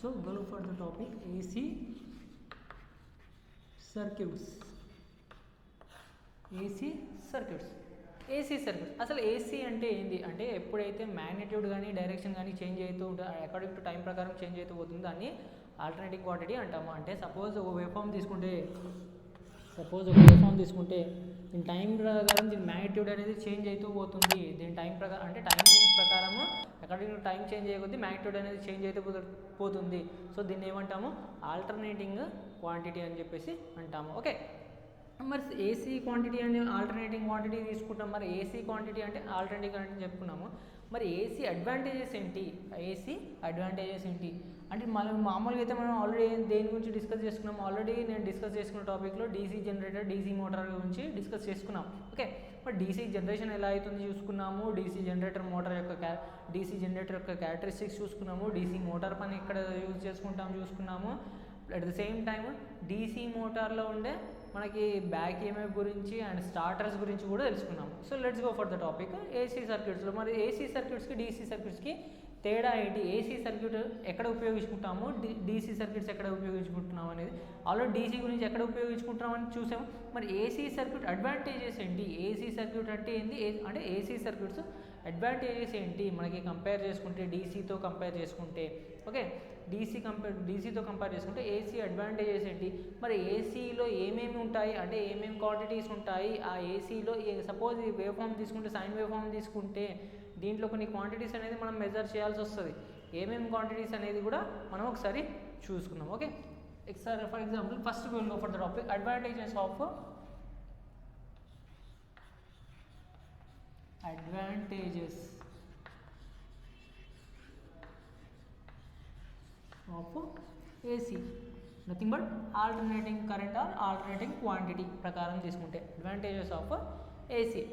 So go for the topic AC circuits. AC circuits. AC circuit అసలు AC అంటే ఏంటి అంటే ఎప్పుడైతే మ్యాగ్నిట్యూడ్ కానీ డైరెక్షన్ కానీ చేంజ్ అవుతూ అకార్డింగ్ టు టైం ప్రకారం చేంజ్ అవుతూ పోతుంది దాన్ని ఆల్టర్నేటింగ్ క్వాంటిటీ అంటాము. అంటే సపోజ్ ఒక వేవ్ ఫామ్ తీసుకుంటే దీని టైం ప్రకారం దీని మ్యాగ్నిట్యూడ్ అనేది చేంజ్ అవుతూ పోతుంది. దీని టైం ప్రకారం అంటే టైం ప్రకారము అకార్డింగ్ టు టైం చేంజ్ అయ్యకొద్దీ మ్యాగ్నిట్యూడ్ అనేది చేంజ్ అయితే పోతుంది. సో దీన్ని ఏమంటాము ఆల్టర్నేటింగ్ క్వాంటిటీ అని చెప్పేసి అంటాము. ఓకే, మరి ఏసీ క్వాంటిటీ అని ఆల్టర్నేటింగ్ క్వాంటిటీ తీసుకుంటాం. మరి ఏసీ క్వాంటిటీ అంటే ఆల్టర్నేటివ్ క్వాంటిటీ చెప్పుకున్నాము. మరి ఏసీ అడ్వాంటేజెస్ ఏంటి? ఏసీ అడ్వాంటేజెస్ ఏంటి అంటే మనం మామూలుగా అయితే మనం ఆల్రెడీ దేని గురించి డిస్కస్ చేసుకున్నాం. ఆల్రెడీ నేను డిస్కస్ చేసుకున్న టాపిక్లో డీసీ జనరేటర్, డీసీ మోటార్ గురించి డిస్కస్ చేసుకున్నాం. ఓకే, మరి డీసీ జనరేషన్ ఎలా అవుతుంది చూసుకున్నాము. డీసీ జనరేటర్ యొక్క క్యారెక్టరిస్టిక్స్ చూసుకున్నాము. డీసీ మోటార్ పని ఎక్కడ యూజ్ చేసుకుంటాం చూసుకున్నాము. At the same time DC మోటార్లో ఉండే మనకి బ్యాక్ ఈఎంఎఫ్ గురించి అండ్ స్టార్టర్స్ గురించి కూడా తెలుసుకున్నాము. So let's go for the topic AC సర్క్యూట్స్లో. మరి ఏసీ సర్క్యూట్స్కి డీసీ సర్క్యూట్స్కి తేడా ఏంటి? ఏసీ సర్క్యూట్ ఎక్కడ ఉపయోగించుకుంటాము, డీసీ సర్క్యూట్స్ ఎక్కడ ఉపయోగించుకుంటున్నాం అనేది ఆల్రెడీ డీసీ గురించి ఎక్కడ ఉపయోగించుకుంటున్నామని చూసాము. మరి ఏసీ సర్క్యూట్ అడ్వాంటేజెస్ ఏంటి? ఏసీ సర్క్యూట్ అంటే ఏంటి అంటే ఏసీ సర్క్యూట్స్ అడ్వాంటేజెస్ ఏంటి మనకి కంపేర్ చేసుకుంటే డీసీతో కంపేర్ చేసుకుంటే? ఓకే, డీసీతో కంపేర్ చేసుకుంటే ఏసీ అడ్వాంటేజెస్ ఏంటి? మరి ఏసీలో ఏమేమి ఉంటాయి అంటే ఏమేమి క్వాంటిటీస్ ఉంటాయి? ఆ ఏసీలో సపోజ్ ఈ వేవ్ ఫామ్ తీసుకుంటే, సైన్ వేవ్ ఫామ్ తీసుకుంటే దీంట్లో కొన్ని క్వాంటిటీస్ అనేది మనం మెజర్ చేయాల్సి వస్తుంది. ఏమేమి క్వాంటిటీస్ అనేది కూడా మనం ఒకసారి చూసుకుందాం. Okay, for example first will go for the topic advantages of AC nothing but alternating current or alternating quantity ప్రకారం తీసుకుంటే అడ్వాంటేజెస్ ఆఫ్ ఏసీ.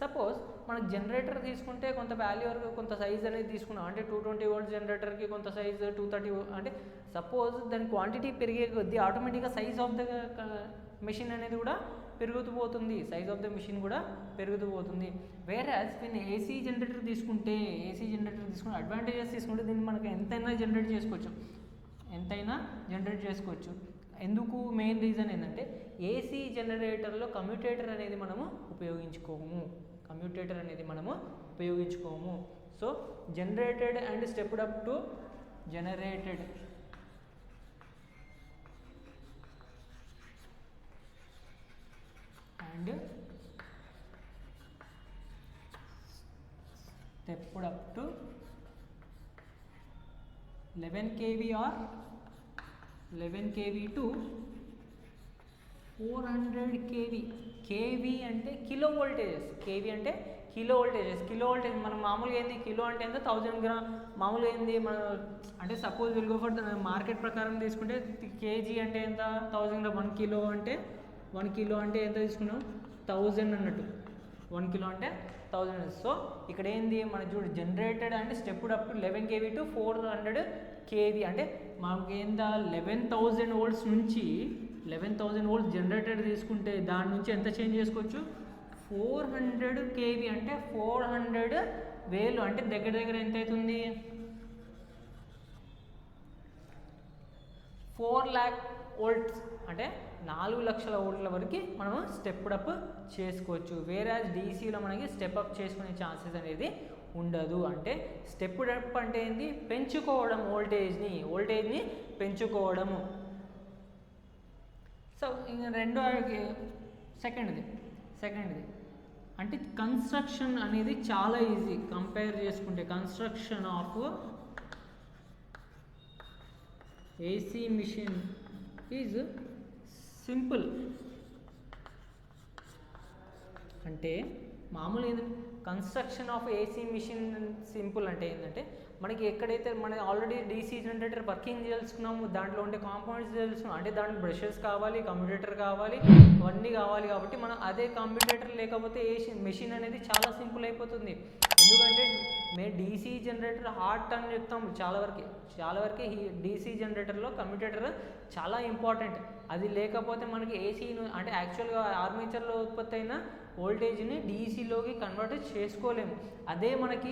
సపోజ్ మనకు జనరేటర్ తీసుకుంటే కొంత వాల్యూ వరకు కొంత సైజ్ అనేది తీసుకున్నాం. అంటే 220 volts జనరేటర్కి కొంత సైజ్ 230 అంటే సపోజ్ దాని క్వాంటిటీ పెరిగే కొద్దీ ఆటోమేటిక్గా సైజ్ ఆఫ్ ద మెషిన్ అనేది కూడా పెరుగుతూ పోతుంది. వేరాజ్ దీన్ని ఏసీ జనరేటర్ తీసుకుంటే అడ్వాంటేజెస్ తీసుకుంటే దీన్ని మనకి ఎంతైనా జనరేట్ చేసుకోవచ్చు. ఎందుకు? మెయిన్ రీజన్ ఏంటంటే ఏసీ జనరేటర్లో కమ్యూటేటర్ అనేది మనము ఉపయోగించుకోము. So generated and stepped up to stepped up to 11 kV or 11 kV to 400 kV. kV అంటే కిలో వోల్టేజెస్. కిలో వోల్టేజ్ మనం మామూలుగా ఏంది కిలో అంటే ఎంత 1000 గ్రామ్ మామూలుగా ఏంది మన అంటే suppose will go for market ప్రకారం తీసుకుంటే కేజీ అంటే ఎంత 1000 గ్రామ్. 1 కిలో అంటే ఎంత తీసుకున్నాం 1000 అన్నట్టు. 1 కిలో అంటే 1000. సో ఇక్కడ ఏంది మన చూడు జనరేటెడ్ అంటే stepped up to 11 kV to 400 kV అంటే మనకి ఏందా 11,000 volts నుంచి 11,000 volts జనరేటెడ్ తీసుకుంటే దాని నుంచి ఎంత చేంజ్ చేసుకోవచ్చు 400 kV అంటే 400,000 అంటే దగ్గర ఎంత అవుతుంది 4 lakh volts అంటే 4 లక్షల వోల్ట్ల వరకు మనము స్టెప్డ్ అప్ చేసుకోవచ్చు. వేరాజ్ డీసీలో మనకి స్టెప్ అప్ చేసుకునే ఛాన్సెస్ అనేది ఉండదు. అంటే స్టెప్డ్ అప్ అంటే ఏంటి పెంచుకోవడం, వోల్టేజ్ని పెంచుకోవడము. సో సెకండ్ది అంటే కన్స్ట్రక్షన్ అనేది చాలా ఈజీ కంపేర్ చేసుకుంటే. Construction of AC machine is simple. అంటే మామూలు ఏంటంటే construction of AC machine simple అంటే ఏంటంటే మనకి ఎక్కడైతే మనం ఆల్రెడీ డీసీ జనరేటర్ వర్కింగ్ తెలుసుకున్నాము, దాంట్లో ఉండే కాంపోనెంట్స్ తెలుసుకున్నాం. అంటే దాంట్లో బ్రషెస్ కావాలి, కమ్యూటేటర్ కావాలి, అవన్నీ కావాలి. కాబట్టి మనం అదే కమ్యూటేటర్ లేకపోతే మెషిన్ అనేది చాలా సింపుల్ అయిపోతుంది. ఎందుకంటే మేము డీసీ జనరేటర్ హార్ట్ అని చెప్తాం చాలా వరకు డీసీ జనరేటర్లో కమ్యూటేటర్ చాలా ఇంపార్టెంట్. అది లేకపోతే మనకి ఏసీను అంటే యాక్చువల్గా ఆర్మేచర్లో ఉత్పత్తి అయిన వోల్టేజ్ని డీసీలోకి కన్వర్ట్ చేసుకోలేము. అదే మనకి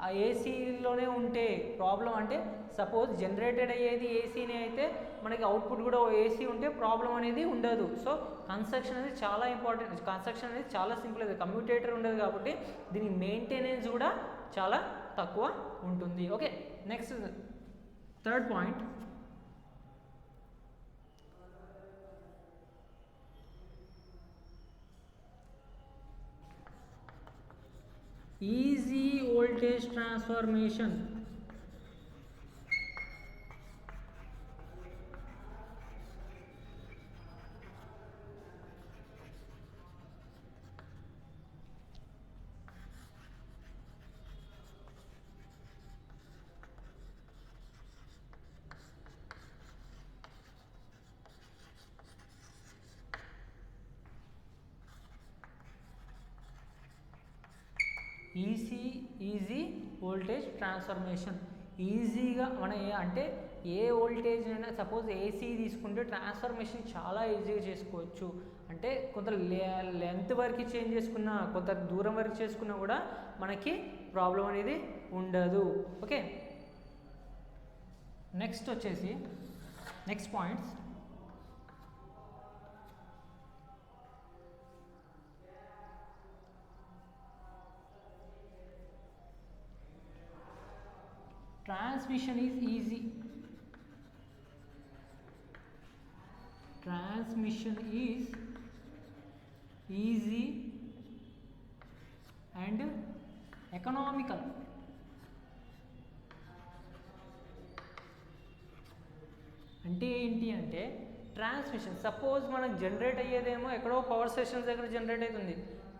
ఆ ఏసీలోనే ఉంటే ప్రాబ్లం, అంటే సపోజ్ జనరేటెడ్ అయ్యేది ఏసీనే అయితే మనకి అవుట్పుట్ కూడా ఏసీ ఉంటే ప్రాబ్లం అనేది ఉండదు. సో కన్స్ట్రక్షన్ అనేది చాలా ఇంపార్టెంట్, కన్స్ట్రక్షన్ అనేది చాలా సింపుల్ అది, కమ్యూటేటర్ ఉండదు కాబట్టి దీని మెయింటెనెన్స్ కూడా చాలా తక్కువ ఉంటుంది. Okay, next third point, easy voltage transformation. Easy voltage transformation. ఈజీగా మన అంటే ఏ వోల్టేజ్ అయినా సపోజ్ ఏసీ తీసుకుంటే ట్రాన్స్ఫర్మేషన్ చాలా ఈజీగా చేసుకోవచ్చు. అంటే కొంత లెంత్ వరకు చేంజ్ చేసుకున్నా, కొంత దూరం వరకు చేసుకున్నా కూడా మనకి ప్రాబ్లం అనేది ఉండదు. ఓకే, నెక్స్ట్ వచ్చేసి next points, transmission is easy. Transmission is easy and economical. అంటే ఏంటి అంటే ట్రాన్స్మిషన్, సపోజ్ మనకు జనరేట్ అయ్యేదేమో ఎక్కడో పవర్ స్టేషన్స్ దగ్గర జనరేట్ అవుతుంది.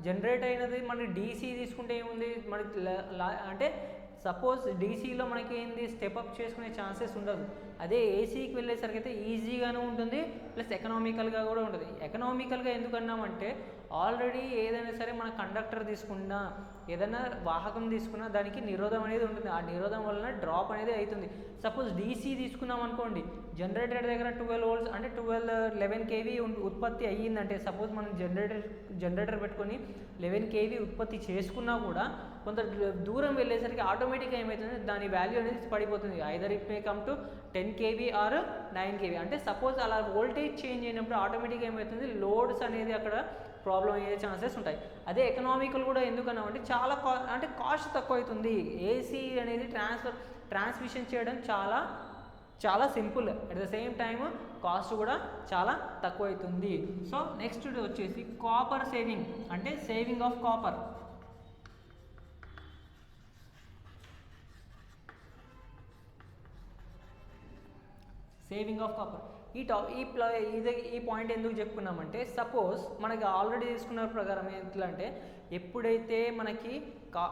జనరేట్ అయినది మనకి డీసీ తీసుకుంటే ఏముంది మనకి అంటే సపోజ్ డీసీలో మనకి ఏంది స్టెప్ అప్ చేసుకునే ఛాన్సెస్ ఉండదు. అదే ఏసీకి వెళ్ళేసరికి అయితే ఈజీగానే ఉంటుంది, ప్లస్ ఎకనామికల్గా కూడా ఉంటుంది. ఎకనామికల్గా ఎందుకన్నామంటే ఆల్రెడీ ఏదైనా సరే మన కండక్టర్ తీసుకున్నా, ఏదైనా వాహకం తీసుకున్నా దానికి నిరోధం అనేది ఉంటుంది. ఆ నిరోధం వలన డ్రాప్ అనేది అవుతుంది. సపోజ్ డీసీ తీసుకున్నాం అనుకోండి, జనరేటర్ దగ్గర 12 volts అంటే 11 kV ఉత్పత్తి అయ్యిందంటే, సపోజ్ మనం జనరేటర్ పెట్టుకొని 11 kV ఉత్పత్తి చేసుకున్నా కూడా కొంత దూరం వెళ్ళేసరికి ఆటోమేటిక్గా ఏమవుతుంది, దాని వాల్యూ అనేది పడిపోతుంది. Either it may come to 10 kV or 9 kV. అంటే సపోజ్ అలా వోల్టేజ్ చేంజ్ అయినప్పుడు ఆటోమేటిక్గా ఏమవుతుంది, లోడ్స్ అనేది అక్కడ ప్రాబ్లం అయ్యే ఛాన్సెస్ ఉంటాయి. అదే ఎకనామికల్ కూడా ఎందుకన్నామంటే చాలా అంటే కాస్ట్ తక్కువ అవుతుంది. ఏసీ అనేది ట్రాన్స్మిషన్ చేయడం చాలా simple, at the same time cost కూడా చాలా తక్కువ అవుతుంది. సో నెక్స్ట్ వచ్చేసి కాపర్ సేవింగ్, అంటే saving of copper. Saving of copper ఈ పాయింట్ ఎందుకు చెప్పుకున్నామంటే, సపోజ్ మనకి ఆల్రెడీ తీసుకున్న ప్రకారం ఎట్లా అంటే, ఎప్పుడైతే మనకి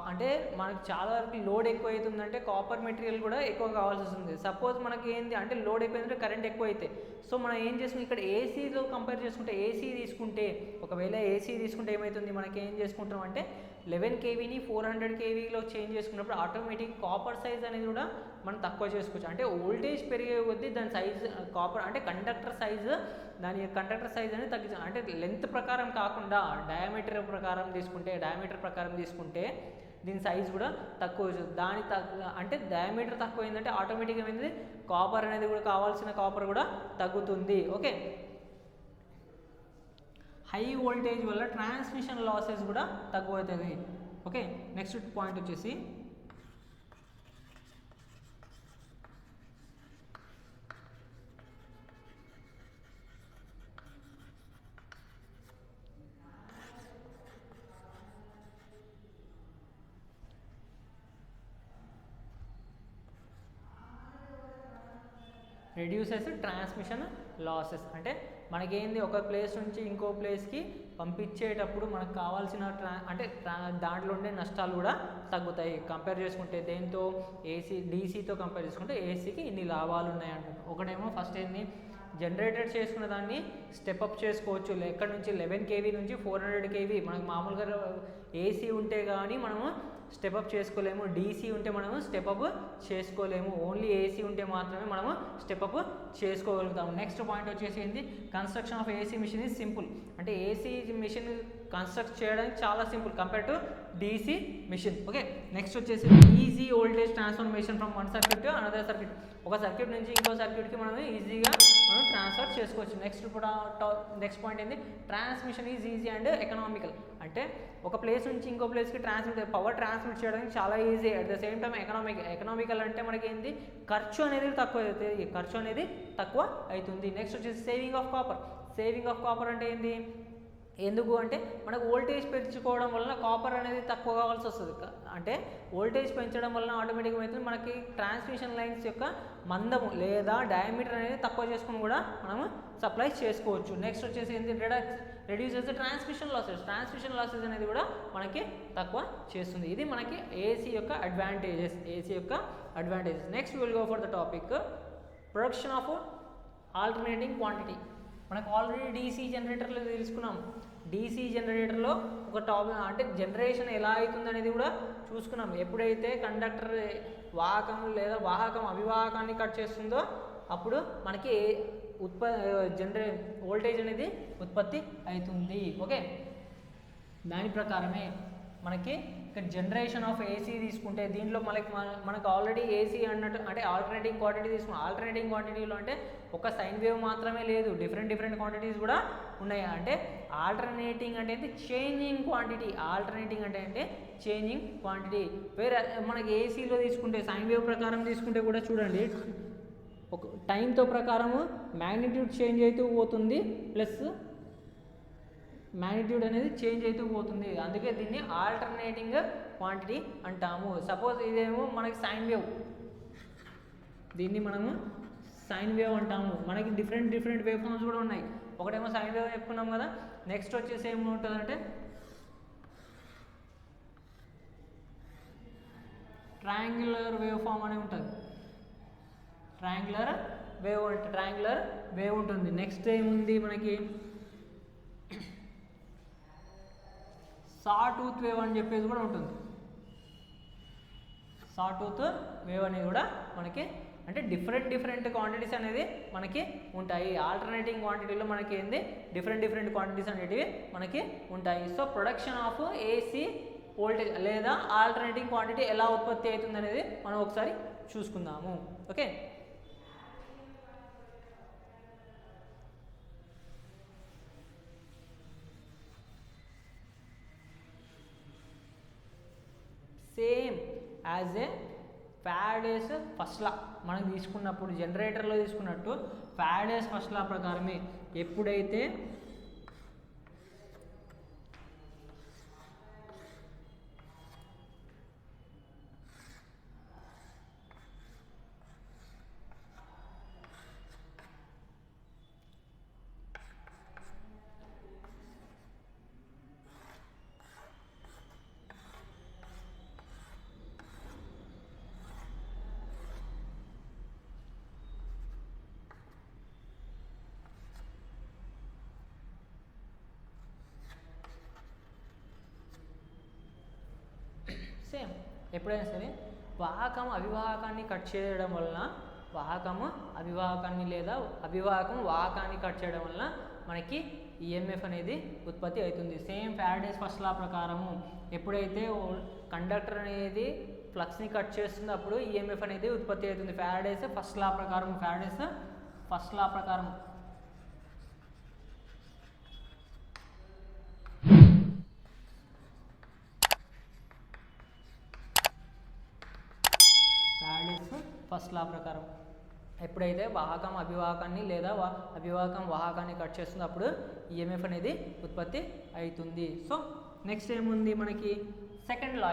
అంటే మనకి చాలా వరకు లోడ్ ఎక్కువ అవుతుందంటే కాపర్ మెటీరియల్ కూడా ఎక్కువ కావాల్సి వస్తుంది. సపోజ్ మనకి ఏంది అంటే లోడ్ ఎక్కువైందంటే కరెంట్ ఎక్కువ అయితే, సో మనం ఏం చేసుకుంటాం ఇక్కడ ఏసీతో కంపేర్ చేసుకుంటే, ఒకవేళ ఏసీ తీసుకుంటే ఏమవుతుంది, మనకి ఏం చేసుకుంటాం అంటే 11 kVని 400 kVలో చేంజ్ చేసుకున్నప్పుడు ఆటోమేటిక్ కాపర్ సైజ్ అనేది కూడా మనం తక్కువ చేసుకోవచ్చు. అంటే వోల్టేజ్ పెరిగే కొద్దీ దాని సైజ్ కాపర్ అంటే కండక్టర్ సైజ్ అనేది తగ్గించాలి. అంటే లెంత్ ప్రకారం కాకుండా డయామీటర్ ప్రకారం తీసుకుంటే దీని సైజ్ కూడా తక్కువ. అంటే డయామీటర్ తక్కువ అయిందంటే ఆటోమేటిక్గా ఏమైంది, కాపర్ అనేది కూడా కావాల్సిన కాపర్ కూడా తగ్గుతుంది. ఓకే, హై వోల్టేజ్ వల్ల ట్రాన్స్మిషన్ లాసెస్ కూడా తగ్గుతుంది. ఓకే, నెక్స్ట్ పాయింట్ వచ్చేసి రెడ్యూసెస్ ట్రాన్స్మిషన్ లాసెస్. అంటే మనకేంది ఒక ప్లేస్ నుంచి ఇంకో ప్లేస్కి పంపించేటప్పుడు మనకు కావాల్సిన దాంట్లో ఉండే నష్టాలు కూడా తగ్గుతాయి. కంపేర్ చేసుకుంటే దేంతో, డీసీతో కంపేర్ చేసుకుంటే ఏసీకి ఇన్ని లాభాలు ఉన్నాయంటారు. ఒకటేమో ఫస్ట్ ఏంది, జనరేటర్ చేసుకున్న దాన్ని స్టెప్అప్ చేసుకోవచ్చు. ఎక్కడి నుంచి 11 kV నుంచి 400 kV. మనకు మామూలుగా ఏసీ ఉంటే కానీ మనము స్టెప్ అప్ చేసుకోలేము. డీసీ ఉంటే మనము స్టెప్ అప్ చేసుకోలేము. ఓన్లీ ఏసీ ఉంటే మాత్రమే మనము స్టెప్ అప్ చేసుకోగలుగుతాము. నెక్స్ట్ పాయింట్ వచ్చేసి ఏంటి, construction of AC machine is simple. అంటే ఏసీ మిషన్ కన్స్ట్రక్ట్ చేయడానికి చాలా simple compare to DC machine. Okay, next వచ్చేసి easy voltage transformation from one circuit to another circuit. ఒక సర్క్యూట్ నుంచి ఇంకో సర్క్యూట్కి మనం ఈజీగా మనం ట్రాన్స్ఫర్ చేసుకోవచ్చు. నెక్స్ట్ పాయింట్ ఏంటి, transmission is easy and economical. అంటే ఒక ప్లేస్ నుంచి ఇంకో ప్లేస్కి పవర్ ట్రాన్స్మిట్ చేయడానికి చాలా easy, at the same time economical అంటే మనకి ఏంటి, ఖర్చు అనేది తక్కువ అవుతుంది. నెక్స్ట్ వచ్చేసి సేవింగ్ ఆఫ్ కాపర్ అంటే ఏంటి, ఎందుకు అంటే మనకు వోల్టేజ్ పెంచుకోవడం వలన కాపర్ అనేది తక్కువ కావాల్సి వస్తుంది. అంటే వోల్టేజ్ పెంచడం వలన ఆటోమేటిక్గా అయితే మనకి ట్రాన్స్మిషన్ లైన్స్ యొక్క మందము లేదా డయామీటర్ అనేది తక్కువ చేసుకుని కూడా మనము సప్లై చేసుకోవచ్చు. నెక్స్ట్ వచ్చేసి ఏంటి, రెడ్యూసెస్ ట్రాన్స్మిషన్ లాసెస్ అనేది కూడా మనకి తక్కువ చేస్తుంది. ఇది మనకి ఏసీ యొక్క advantages. Next will go for the topic production of alternating quantity. మనకు ఆల్రెడీ డీసీ జనరేటర్లో తెలుసుకున్నాం. డీసీ జనరేటర్లో ఒక టాపిక్ అంటే జనరేషన్ ఎలా అవుతుంది అనేది కూడా చూసుకున్నాం. ఎప్పుడైతే కండక్టర్ వాహకం అభివాహకాన్ని కట్ చేస్తుందో అప్పుడు మనకి వోల్టేజ్ అనేది ఉత్పత్తి అవుతుంది. ఓకే, దాని ప్రకారమే మనకి ఇక్కడ జనరేషన్ ఆఫ్ ఏసీ తీసుకుంటే దీంట్లో మనకు ఆల్రెడీ ఏసీ అన్నట్టు అంటే ఆల్టర్నేటింగ్ క్వాంటిటీ తీసుకున్నాం. ఆల్టర్నేటింగ్ క్వాంటిటీలో అంటే ఒక సైన్ వేవ్ మాత్రమే లేదు, డిఫరెంట్ క్వాంటిటీస్ కూడా ఉన్నాయి. అంటే ఆల్టర్నేటింగ్ అంటే చేంజింగ్ క్వాంటిటీ. వేరే మనకి ఏసీలో తీసుకుంటే సైన్ వేవ్ ప్రకారం తీసుకుంటే కూడా చూడండి, ఒక టైంతో ప్రకారము మ్యాగ్నిట్యూడ్ చేంజ్ అవుతూ పోతుంది, ప్లస్ మ్యాగ్నిట్యూడ్ అనేది చేంజ్ అవుతూ పోతుంది. అందుకే దీన్ని ఆల్టర్నేటింగ్ క్వాంటిటీ అంటాము. సపోజ్ ఇదేమో మనకి సైన్ వేవ్, దీన్ని మనము సైన్ వేవ్ అంటాము. మనకి డిఫరెంట్ వేవ్ ఫామ్స్ కూడా ఉన్నాయి. ఒకటేమో సైన్ వేవ్ చెప్పుకున్నాం కదా. నెక్స్ట్ వచ్చేసి ఏముంటుందంటే ట్రయాంగులర్ వేవ్ ఫామ్ అని ఉంటుంది. ట్రయాంగులర్ వేవ్ ఉంటుంది. నెక్స్ట్ ఏముంది మనకి సాటూత్ వేవ్ అని చెప్పేసి కూడా ఉంటుంది. సాటూత్ వేవ్ అనేది కూడా మనకి అంటే డిఫరెంట్ క్వాంటిటీస్ అనేది మనకి ఉంటాయి. ఆల్టర్నేటింగ్ క్వాంటిటీలో మనకి ఏంది డిఫరెంట్ క్వాంటిటీస్ అనేటివి మనకి ఉంటాయి. So production of AC voltage లేదా ఆల్టర్నేటింగ్ క్వాంటిటీ ఎలా ఉత్పత్తి అవుతుంది అనేది మనం ఒకసారి చూసుకుందాము. Okay, same as a Faraday's first law మనం తీసుకున్నప్పుడు జనరేటర్లో తీసుకున్నట్టు ఫారడేస్ ఫస్ట్ లా ప్రకారమే ఎప్పుడైతే ఎప్పుడైనా సరే వాహకం అభివాహకాన్ని కట్ చేయడం వలన అభివాహకం వాహకాన్ని కట్ చేయడం వలన మనకి ఈఎంఎఫ్ అనేది ఉత్పత్తి అవుతుంది. సేమ్ ఫారడేస్ ఫస్ట్ లా ప్రకారము ఎప్పుడైతే కండక్టర్ అనేది ఫ్లక్స్ని కట్ చేస్తుందో అప్పుడు ఈఎంఎఫ్ అనేది ఉత్పత్తి అవుతుంది. ఫారడేస్ ఫస్ట్ లా ప్రకారం ఫస్ట్ లా ప్రకారం ఎప్పుడైతే వాహకం అభివాహకాన్ని లేదా అభివాహకం వాహకాన్ని కట్ చేస్తుందో అప్పుడు ఈఎంఎఫ్ అనేది ఉత్పత్తి అవుతుంది. సో నెక్స్ట్ ఏముంది మనకి సెకండ్ లా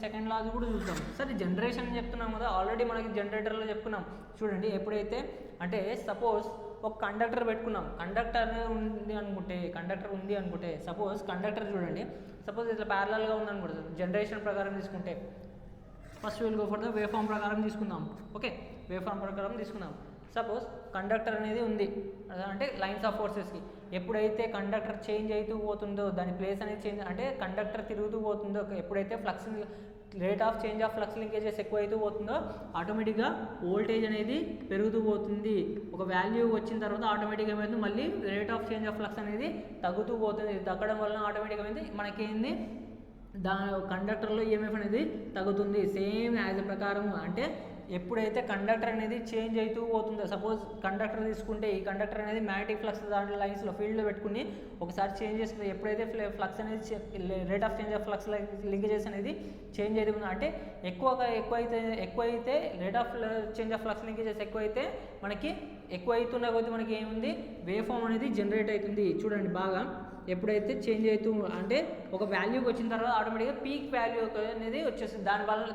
సెకండ్ లా కూడా చూద్దాం. సరే జనరేషన్ చెప్తున్నాం కదా, ఆల్రెడీ మనకి జనరేటర్లో చెప్పుకున్నాం. చూడండి, ఎప్పుడైతే అంటే సపోజ్ ఒక కండక్టర్ పెట్టుకున్నాం, కండక్టర్ ఉంది అనుకుంటే సపోజ్ కండక్టర్ చూడండి, సపోజ్ ఇట్లా ప్యారలల్గా ఉందనుకుంటుంది. జనరేషన్ ప్రకారం తీసుకుంటే first will go for the wave form ప్రకారం తీసుకుందాం. ఓకే, వేవ్ ఫామ్ ప్రకారం తీసుకుందాం. సపోజ్ కండక్టర్ అనేది ఉంది అంటే లైన్స్ ఆఫ్ ఫోర్సెస్కి ఎప్పుడైతే కండక్టర్ చేంజ్ అవుతూ పోతుందో దాని ప్లేస్ అనేది చేంజ్ అంటే కండక్టర్ తిరుగుతూ పోతుందో ఎప్పుడైతే ఫ్లక్స్ని rate of change of flux linkages ఎక్కువైతూ పోతుందో ఆటోమేటిక్గా వోల్టేజ్ అనేది పెరుగుతూ పోతుంది. ఒక వాల్యూ వచ్చిన తర్వాత ఆటోమేటిక్గా ఏమైంది మళ్ళీ rate of change of flux అనేది తగ్గుతూ పోతుంది. తగ్గడం వలన ఆటోమేటిక్గా ఏమైంది మనకేంది కండక్టర్లో ఈఎంఎఫ్ అనేది తగ్గుతుంది. సేమ్ యాజ్ ప్రకారం అంటే ఎప్పుడైతే కండక్టర్ అనేది చేంజ్ అవుతూ పోతుందో, సపోజ్ కండక్టర్ తీసుకుంటే ఈ కండక్టర్ అనేది మ్యాగ్నెటిక్ ఫ్లక్స్ దాంట్లో లైన్స్లో ఫీల్డ్లో పెట్టుకుని ఒకసారి చేంజ్ చేసుకుంటే ఎప్పుడైతే ఫ్లక్స్ అనేది rate of change of flux linkages అనేది చేంజ్ అవుతుందో అంటే ఎక్కువైతే rate of change of flux linkages ఎక్కువైతే మనకి ఎక్కువైతున్న కొద్దీ మనకి ఏముంది వేవ్ ఫామ్ అనేది జనరేట్ అవుతుంది. చూడండి బాగా ఎప్పుడైతే చేంజ్ అవుతూ అంటే ఒక వాల్యూకి వచ్చిన తర్వాత ఆటోమేటిక్గా పీక్ వాల్యూ అనేది వచ్చేస్తుంది.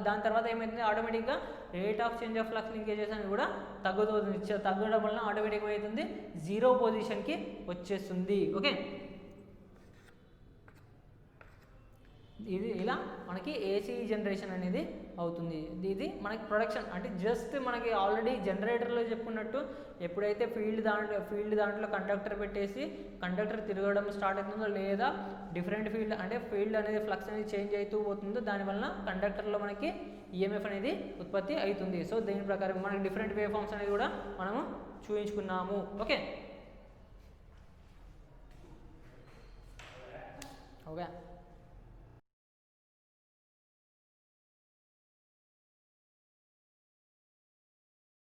దాని తర్వాత ఏమవుతుంది ఆటోమేటిక్గా rate of change of flux linkages అనేది కూడా తగ్గడం వలన ఆటోమేటిక్గా అవుతుంది జీరో పొజిషన్కి వచ్చేస్తుంది. ఓకే, ఇది ఇలా మనకి ఏసీ జనరేషన్ అనేది అవుతుంది. ఇది మనకి ప్రొడక్షన్ అంటే జస్ట్ మనకి ఆల్రెడీ జనరేటర్లో చెప్పుకున్నట్టు ఎప్పుడైతే ఫీల్డ్ దాంట్లో కండక్టర్ పెట్టేసి కండక్టర్ తిరగడం స్టార్ట్ అవుతుందో లేదా డిఫరెంట్ ఫీల్డ్ అనేది ఫ్లక్స్ అనేది చేంజ్ అవుతూ పోతుందో దానివల్ల కండక్టర్లో మనకి ఈఎంఎఫ్ అనేది ఉత్పత్తి అవుతుంది. సో దీని ప్రకారం మనకి డిఫరెంట్ వేవ్ ఫామ్స్ అనేది కూడా మనము చూపించుకున్నాము. ఓకే.